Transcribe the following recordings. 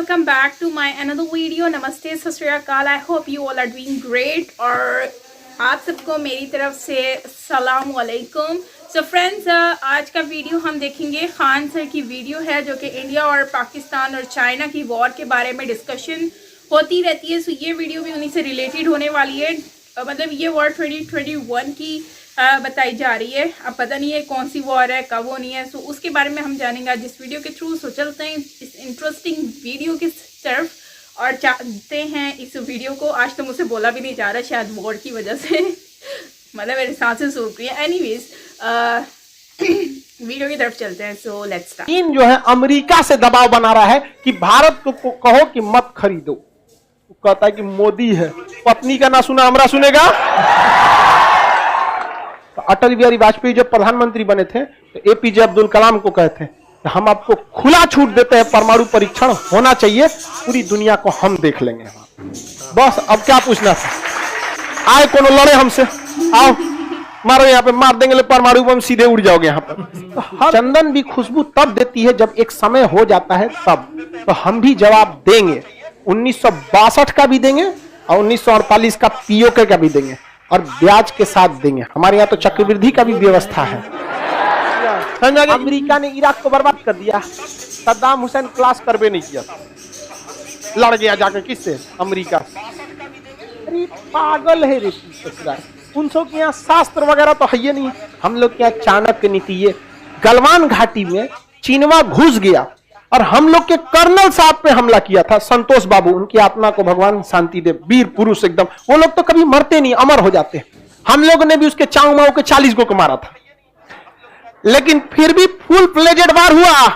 welcome back to my another video. नमस्ते, सत श्री अकाल. I hope you all are doing great और आप सबको मेरी तरफ से सलाम वालेकुम. So friends, आज का वीडियो हम देखेंगे खान सर की वीडियो है जो कि इंडिया और पाकिस्तान और चाइना की वॉर के बारे में डिस्कशन होती रहती है. सो ये वीडियो भी उन्हीं से रिलेटेड होने वाली है. मतलब ये वॉर 2021 की बताई जा रही है. अब पता नहीं है कौन सी वॉर है, कब होनी है. सो उसके बारे में हम जानेंगे आज इस वीडियो के थ्रू. सो चलते हैं इस इंटरेस्टिंग वीडियो की तरफ और जानते हैं इस वीडियो को. आज तो मुझसे बोला भी नहीं जा रहा, शायद वॉर की वजह से मतलब मेरे सांसें सूख रही है. एनीवेज वीडियो की तरफ चलते हैं. So let's start. चीन जो है अमेरिका से दबाव बना रहा है कि भारत को कहो कि मत खरीदो. वो कहता है कि मोदी है, पत्नी का ना सुना हमरा सुनेगा. तो अटल बिहारी वाजपेयी जब प्रधानमंत्री बने थे तो एपीजे अब्दुल कलाम को कहते हैं हम आपको खुला छूट देते हैं, परमाणु परीक्षण होना चाहिए, पूरी दुनिया को हम देख लेंगे. बस अब क्या पूछना था. आए कोनो लड़े हमसे, आओ मारो यहाँ पे, मार देंगे परमाणु बम, सीधे उड़ जाओगे यहाँ पर. चंदन भी खुशबू तब देती है जब एक समय हो जाता है तब. तो हम भी जवाब देंगे. 1962 का भी देंगे और 1948 का पीओके का भी देंगे और ब्याज के साथ देंगे. हमारे यहाँ तो चक्रवृद्धि का भी व्यवस्था है. अमेरिका ने इराक को बर्बाद कर दिया. सद्दाम हुसैन क्लास करवे नहीं किया, लड़ गया जाकर किससे? अमेरिका. अरे पागल है रे उनसों के यहाँ शास्त्र वगैरह तो है नहीं. हम लोग के यहाँ चाणक्य नीति. ये गलवान घाटी में चीनवा घुस गया और हम लोग के कर्नल साहब पे हमला किया था. संतोष बाबू, उनकी आत्मा को भगवान शांति दे, वीर पुरुष एकदम. वो लोग तो कभी मरते नहीं, अमर हो जाते हैं. हम लोगों ने भी उसके चाऊ माऊ के 40 को मारा था, लेकिन फिर भी फुल प्लेजेड वार हुआ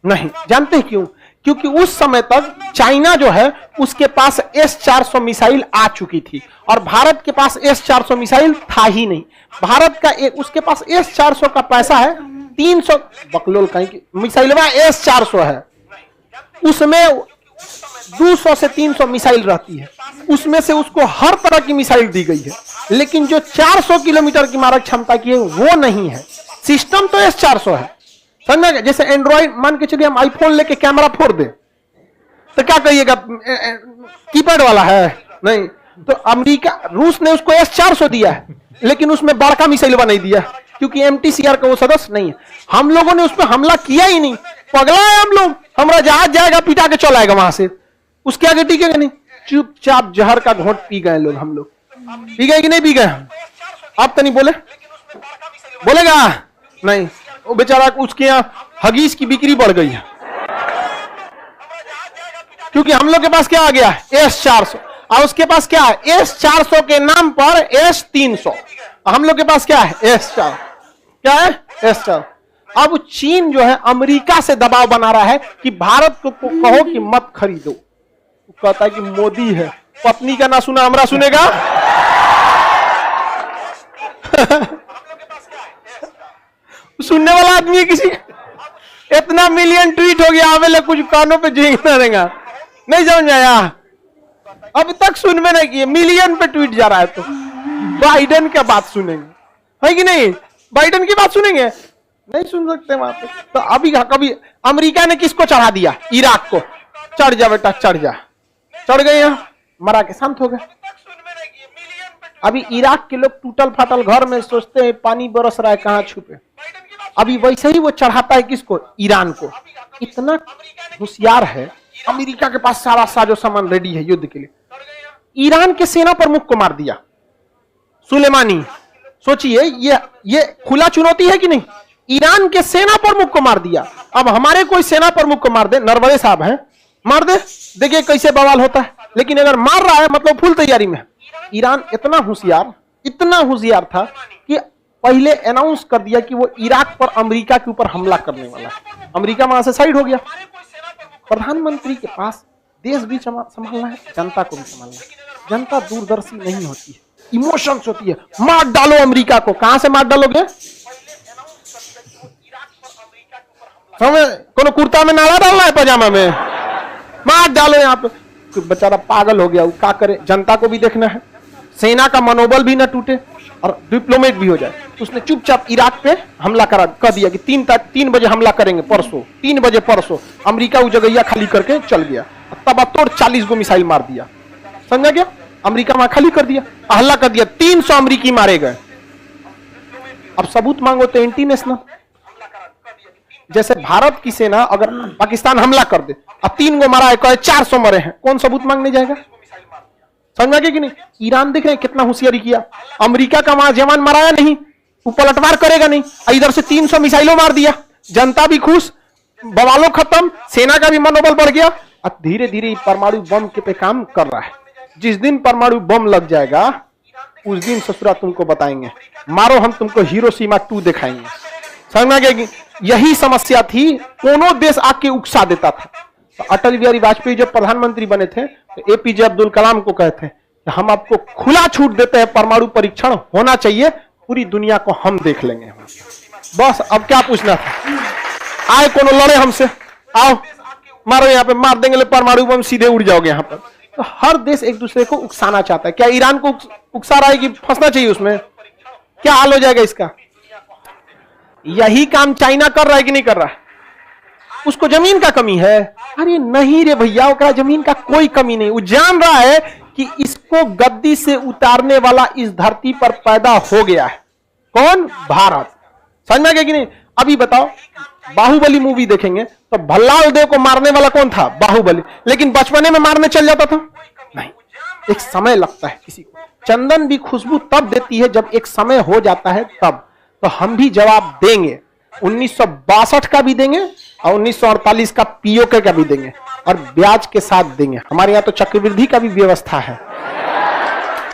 नहीं. जानते हैं क्यों? क्योंकि उस समय तक चाइना जो है उसके पास S-400 मिसाइल आ चुकी थी और भारत के पास S-400 मिसाइल था ही नहीं. भारत का उसके पास S-400 का पैसा है 300 बकलोल कहीं की मिसाइल S-400 है. उसमें 200 से 300 मिसाइल रहती है. उसमें से उसको हर तरह की मिसाइल दी गई है, लेकिन जो 400 किलोमीटर की मारक क्षमता की है वो नहीं है. सिस्टम तो S-400 है, समझ गए? जैसे एंड्रॉइड, मान के चलिए हम आईफोन लेके कैमरा फोड़ दे तो क्या कहिएगा? कीपैड वाला है नहीं. तो अमेरिका, रूस ने उसको S-400 दिया है, लेकिन उसमें बड़का मिसाइल नहीं दिया क्योंकि MTCR का वो सदस्य नहीं है. हम लोगों ने उस पर हमला किया ही नहीं. पगला है हम लोग. हमारा जहाज जाएगा, पिटा के चला आएगा वहां से, उसके आगे टिकेगा नहीं. चुपचाप जहर का घोंट पी गए लोग. हम लोग पी गए कि नहीं पी गए? आप तो नहीं बोले, बोलेगा नहीं. वो बेचारा उसके यहाँ हगीज की बिक्री बढ़ गई है क्योंकि हम लोग के पास क्या आ गया? S-400. और उसके पास क्या है? S-400 के नाम पर S-300. हम लोग के पास क्या है? S-400. क्या है? S-400. अब चीन जो है अमेरिका से दबाव बना रहा है कि भारत को कहो कि मत खरीदो. कहता है कि मोदी है, पत्नी का ना सुना हमरा सुनेगा. सुनने वाला आदमी है किसी? इतना मिलियन ट्वीट हो गया, हमें कुछ कानों पे झींकना रहेगा. नहीं समझ आया? अब तक सुन में नहीं किए, मिलियन पे ट्वीट जा रहा है. तो बाइडेन की बात सुनेंगे है कि नहीं? बाइडेन की बात सुनेंगे? नहीं सुन सकते वहां पे. तो अभी कभी अमेरिका ने किसको चढ़ा दिया? इराक को. चढ़ जा बेटा, चढ़ जा. चढ़ गए, यहाँ मरा के शांत हो गए. अभी इराक के लोग टूटल फाटल घर में सोचते हैं पानी बरस रहा है, कहां छुपे. अभी वैसे ही वो चढ़ाता है किसको? ईरान को. इतना होशियार है. अमेरिका के पास सारा साजो सामान रेडी है युद्ध के लिए. ईरान के सेना प्रमुख को मार दिया, सुलेमानी. सोचिए, ये खुला चुनौती है कि नहीं? ईरान के सेना प्रमुख को मार दिया. अब हमारे कोई सेना प्रमुख को मार दे, नरवणे साहब हैं, मार दे, देखिए कैसे बवाल होता है. लेकिन अगर मार रहा है मतलब फुल तैयारी में. ईरान इतना होशियार था कि पहले अनाउंस कर दिया कि वो इराक पर अमेरिका के ऊपर हमला करने वाला है. अमेरिका वहां से साइड हो गया. प्रधानमंत्री के पास देश भी संभालना है, जनता को भी संभालना है. जनता दूरदर्शी नहीं होती है, इमोशंस होती है. मार डालो अमेरिका को. कहां से मार डालोगे? कोनो कुर्ता में नाला डालना है, पजामा में मार डालो. यहाँ पे बेचारा पागल हो गया, वो क्या करे? जनता को भी देखना है, सेना का मनोबल भी न टूटे और डिप्लोमेट भी हो जाए. तो उसने चुपचाप इराक पे हमला कर दिया कि 3 बजे हमला करेंगे, परसों 3 बजे परसों. अमेरिका वो जगह खाली करके चल गया. तबातोड़ 40 गो मिसाइल मार दिया, समझा गया। अमेरिका वहां खाली कर दिया, हल्ला कर दिया, 300 अमेरिकी मारे गए। अब सबूत मांगो तो इंटरनेशनल, जैसे भारत की सेना अगर पाकिस्तान हमला कर दे, अब 3 गो मारा है, कहे 400 मरे हैं, कौन सबूत मांगने जाएगा? समझ में कि नहीं? ईरान देख रहे हैं कितना होशियारी किया, अमेरिका का वहां जवान मराया नहीं, वो पलटवार करेगा नहीं, इधर से 300 मिसाइलों मार दिया, जनता भी खुश, बवालों खत्म, सेना का भी मनोबल बढ़ गया। अब धीरे धीरे परमाणु बम के पे काम कर रहा है। जिस दिन परमाणु बम लग जाएगा उस दिन ससुरा तुमको बताएंगे, मारो हम तुमको हिरोशिमा 2 दिखाएंगे, समझ में गया? यही समस्या थी, कोनो देश आके उकसा देता था। तो अटल बिहारी वाजपेयी जब प्रधानमंत्री बने थे तो एपीजे अब्दुल कलाम को कहते हैं हम आपको खुला छूट देते हैं, परमाणु परीक्षण होना चाहिए, पूरी दुनिया को हम देख लेंगे। बस अब क्या पूछना था? आए कोनो लड़े हमसे, आओ मारो, यहाँ पे मार देंगे, परमाणु बम सीधे उड़ जाओगे यहाँ पर। तो हर देश एक दूसरे को उकसाना चाहता है। क्या ईरान को उकसा रहा है कि फंसना चाहिए उसमें? क्या हाल हो जाएगा इसका? यही काम चाइना कर रहा है कि नहीं कर रहा है? उसको जमीन का कमी है? अरे नहीं रे भैया, उसका जमीन का कोई कमी नहीं। वो जान रहा है कि इसको गद्दी से उतारने वाला इस धरती पर पैदा हो गया है। कौन? भारत। समझ में आ गया कि नहीं? अभी बताओ, बाहुबली मूवी देखेंगे तो भल्लाल देव को मारने वाला कौन था? बाहुबली। लेकिन बचपने में मारने चल जाता था? नहीं, एक समय लगता है किसी को। चंदन भी खुशबू तब देती है जब एक समय हो जाता है तब। तो हम भी जवाब देंगे, 1962 का भी देंगे और 1948 का पीओके का भी देंगे, और ब्याज के साथ देंगे। हमारे यहाँ तो चक्रवृद्धि का भी व्यवस्था है।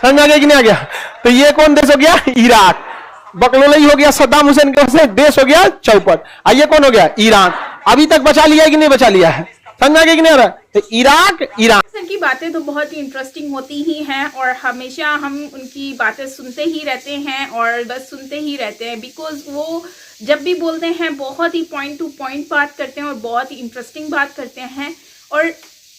समझ आ गया कि नहीं आ गया? तो ये कौन देश हो गया? इराक। बकलोलई हो गया सद्दाम हुसैन के देश, हो गया चौपट। ये कौन हो गया? ईरान। अभी तक बचा लिया है कि नहीं बचा लिया है? समझ में आ गया कि नहीं आ रहा? तो इराक, ईरान। सर की बातें तो बहुत ही इंटरेस्टिंग होती ही हैं और हमेशा हम उनकी बातें सुनते ही रहते हैं और बस सुनते ही रहते हैं, बिकॉज वो जब भी बोलते हैं बहुत ही पॉइंट टू पॉइंट बात करते हैं और बहुत ही इंटरेस्टिंग बात करते हैं और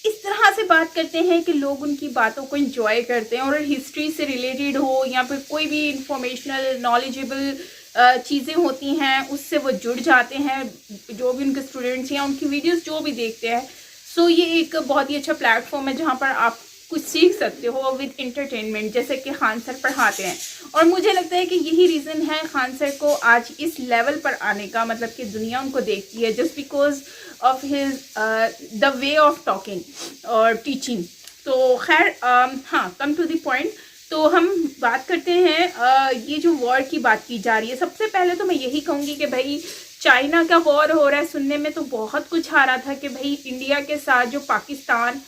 इस तरह से बात करते हैं कि लोग उनकी बातों को एंजॉय करते हैं। और हिस्ट्री से रिलेटेड हो या फिर कोई भी इंफॉर्मेशनल नॉलेजेबल चीज़ें होती हैं उससे वो जुड़ जाते हैं, जो भी उनके स्टूडेंट्स हैं उनकी वीडियोस जो भी देखते हैं। सो ये एक बहुत ही अच्छा प्लेटफॉर्म है जहाँ पर आप कुछ सीख सकते हो विद एंटरटेनमेंट, जैसे कि खान सर पढ़ाते हैं। और मुझे लगता है कि यही रीज़न है खान सर को आज इस लेवल पर आने का, मतलब कि दुनिया उनको देखती है just because of his the way of talking और टीचिंग। तो खैर हाँ, कम टू द पॉइंट। तो हम बात करते हैं ये जो वॉर की बात की जा रही है। सबसे पहले तो मैं यही कहूँगी कि भाई चाइना का वॉर हो रहा है, सुनने में तो बहुत कुछ आ रहा था कि भाई इंडिया के साथ जो पाकिस्तान,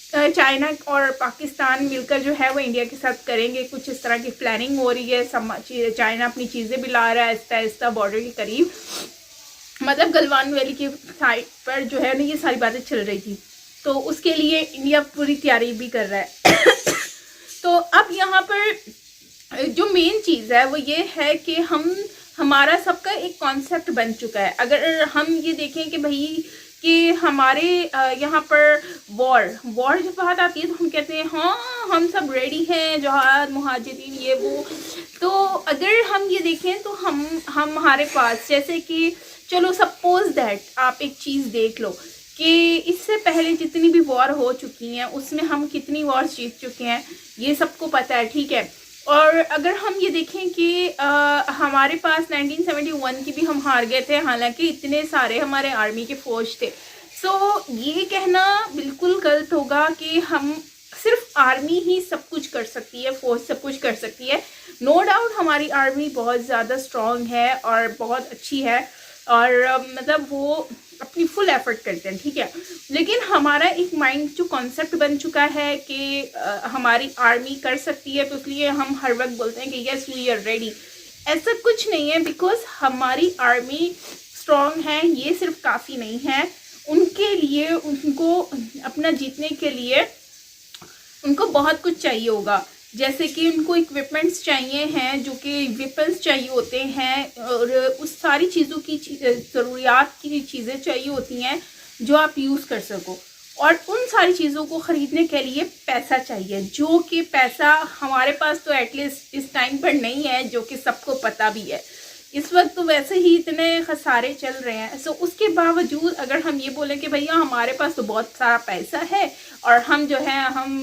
चाइना और पाकिस्तान मिलकर जो है वो इंडिया के साथ करेंगे, कुछ इस तरह की प्लानिंग हो रही है। चाइना अपनी चीज़ें भी ला रहा है आहिस्ता आहिस्ता बॉर्डर के करीब, मतलब गलवान वैली की साइड पर जो है ना ये सारी बातें चल रही थी। तो उसके लिए इंडिया पूरी तैयारी भी कर रहा है। तो अब यहाँ पर जो मेन चीज़ है वो ये है कि हमारा सबका एक कॉन्सेप्ट बन चुका है। अगर हम ये देखें कि भाई कि हमारे यहाँ पर वॉर जब बात आती है तो हम कहते हैं हाँ हम सब रेडी हैं, जहाद मुहाजिरीन ये वो। तो अगर हम ये देखें तो हम हमारे पास, जैसे कि चलो सपोज दैट आप एक चीज़ देख लो कि इससे पहले जितनी भी वॉर हो चुकी हैं उसमें हम कितनी वॉर जीत चुके हैं, ये सबको पता है, ठीक है। और अगर हम ये देखें कि हमारे पास 1971 की भी हम हार गए थे, हालांकि इतने सारे हमारे आर्मी के फौज थे। सो ये कहना बिल्कुल गलत होगा कि हम सिर्फ आर्मी ही सब कुछ कर सकती है, फौज सब कुछ कर सकती है। नो डाउट हमारी आर्मी बहुत ज़्यादा स्ट्रॉन्ग है और बहुत अच्छी है और मतलब वो अपनी फुल एफर्ट करते हैं, ठीक है। लेकिन हमारा एक माइंड जो कॉन्सेप्ट बन चुका है कि हमारी आर्मी कर सकती है, तो इसलिए हम हर वक्त बोलते हैं कि यस वी आर रेडी। ऐसा कुछ नहीं है, बिकॉज हमारी आर्मी स्ट्रॉन्ग है ये सिर्फ काफ़ी नहीं है। उनके लिए, उनको अपना जीतने के लिए उनको बहुत कुछ चाहिए होगा, जैसे कि उनको इक्विपमेंट्स चाहिए हैं, जो कि वेपन्स चाहिए होते हैं और उस सारी चीज़ों की ज़रूरियात की चीज़ें चाहिए होती हैं जो आप यूज़ कर सको। और उन सारी चीज़ों को ख़रीदने के लिए पैसा चाहिए, जो कि पैसा हमारे पास तो एटलीस्ट इस टाइम पर नहीं है, जो कि सबको पता भी है। इस वक्त तो वैसे ही इतने खसारे चल रहे हैं। सो उसके बावजूद अगर हम ये बोलें कि भैया हमारे पास तो बहुत सारा पैसा है और हम जो है हम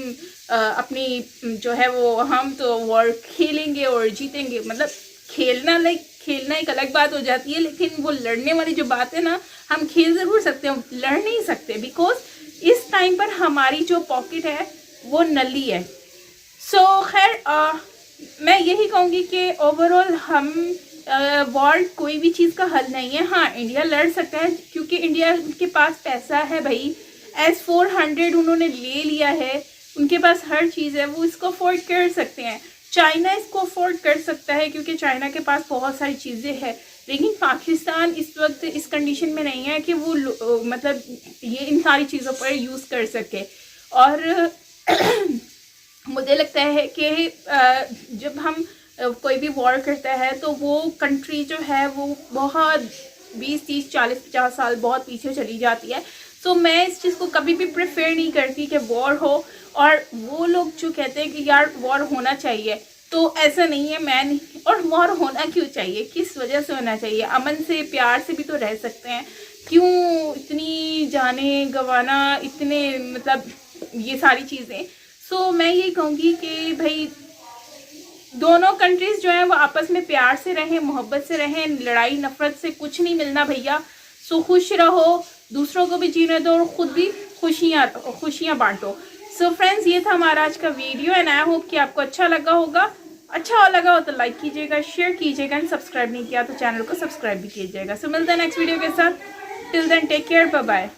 अपनी जो है वो हम तो वॉर खेलेंगे और जीतेंगे, मतलब खेलना एक अलग बात हो जाती है, लेकिन वो लड़ने वाली जो बात है ना, हम खेल ज़रूर सकते हैं, लड़ नहीं सकते, बिकॉज इस टाइम पर हमारी जो पॉकेट है वो नली है। सो खैर मैं यही कहूँगी कि ओवरऑल हम वॉर कोई भी चीज़ का हल नहीं है। हाँ, इंडिया लड़ सकता है क्योंकि इंडिया के पास पैसा है भाई, S-400 उन्होंने ले लिया है, उनके पास हर चीज़ है, वो इसको अफोर्ड कर सकते हैं। चाइना इसको अफोर्ड कर सकता है क्योंकि चाइना के पास बहुत सारी चीज़ें हैं, लेकिन पाकिस्तान इस वक्त इस कंडीशन में नहीं है कि वो मतलब ये इन सारी चीज़ों पर यूज़ कर सके। और मुझे लगता है कि जब हम कोई भी वॉर करता है तो वो कंट्री जो है वो बहुत 20, 30, 40, 50 साल बहुत पीछे चली जाती है। सो मैं इस चीज़ को कभी भी प्रेफर नहीं करती कि वॉर हो। और वो लोग जो कहते हैं कि यार वॉर होना चाहिए, तो ऐसा नहीं है, मैं नहीं। और वॉर होना क्यों चाहिए, किस वजह से होना चाहिए? अमन से प्यार से भी तो रह सकते हैं, क्यों इतनी जाने गंवाना, इतने मतलब ये सारी चीज़ें। सो मैं ये कहूँगी कि भाई दोनों कंट्रीज़ जो हैं वो आपस में प्यार से रहें, मोहब्बत से रहें, लड़ाई नफरत से कुछ नहीं मिलना भैया। सो खुश रहो, दूसरों को भी जीने दो और ख़ुद भी खुशियाँ बांटो। सो फ्रेंड्स, ये था हमारा आज का वीडियो एंड आई होप कि आपको अच्छा लगा होगा। अच्छा लगा हो तो लाइक कीजिएगा, शेयर कीजिएगा एंड सब्सक्राइब नहीं किया तो चैनल को सब्सक्राइब भी कीजिएगा। सो मिलते हैं नेक्स्ट वीडियो के साथ। Till then take care, bye bye.